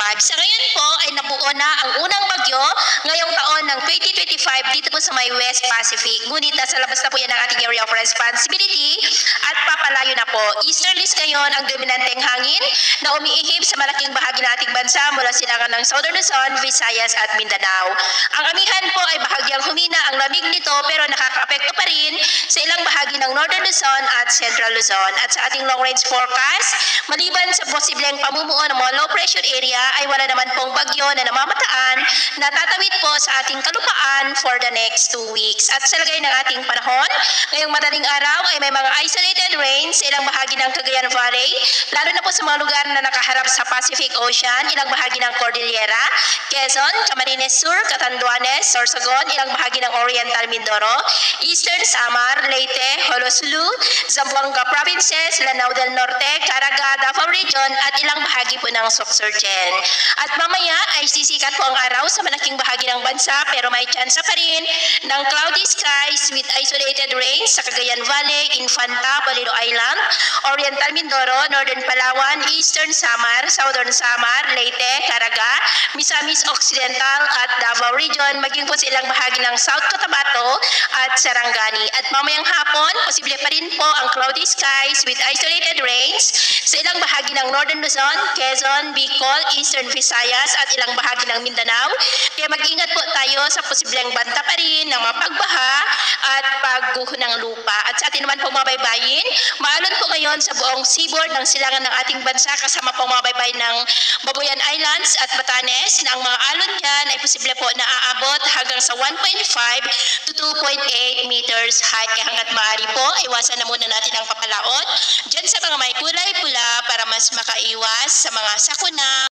Sa ngayon po ay nabuo na ang unang bagyo ngayong taon ng 2025 dito po sa may West Pacific. Ngunit nasa labas na po yan ang ating area of responsibility at papalayo na po. Easterlies ngayon ang dominanteng hangin na umiihip sa malaking bahagi ng ating bansa mula silangan ng Southern Luzon, Visayas at Mindanao. Ang amihan po ay bahagyang humina ang lamig nito pero nakakaapekto pa rin sa ilang bahagi ng Northern Luzon at Central Luzon. At sa ating long range forecast, maliban sa posibleng pamumuo ng mga low pressure area ay wala naman pong bagyo na namamataan na tatawid po sa ating kalupaan for the next 2 weeks. At sa lagay ng ating panahon, ngayong madaling araw ay may mga isolated rains sa ilang bahagi ng Cagayan Valley, lalo na po sa mga lugar na nakaharap sa Pacific Ocean, ilang bahagi ng Cordillera, Quezon, Camarines Sur, Catanduanes, Sorsogon, ilang bahagi ng Oriental Mindoro, Eastern Samar, Leyte, Holosulu, Zamboanga Provinces, Lanao del Norte, Caraga, Davao Region at ilang bahagi po ng Sorsogon. At mamaya ay sisikat po ang araw sa malaking bahagi ng bansa pero may tsansa pa rin ng cloudy skies with isolated rains sa Cagayan Valley, Infanta, Balilo Island, Oriental Mindoro, Northern Palawan, Eastern Samar, Southern Samar, Leyte, Caraga, Misamis Occidental at Davao Region, maging po sa ilang bahagi ng South Cotabato at Sarangani. At mamayang hapon, posible pa rin po ang cloudy skies with isolated rains sa ilang bahagi ng Northern Luzon, Quezon, Bicol, Eastern Visayas at ilang bahagi ng Mindanao. Kaya mag-ingat po tayo sa posibleng banta pa rin ng mga pagbaha at pagguho ng lupa. At sa atin naman po mga baybayin, maalon po ngayon sa buong seaboard ng silangan ng ating bansa kasama po mga baybayin ng Babuyan Islands at Batanes na ang mga alon dyan ay posible po na aabot hanggang sa 1.5 to 2.8 meters height. Kaya hanggat maaari po, iwasan na muna natin ang papalaot dyan sa mga may kulay pula para mas makaiwas sa mga sakuna.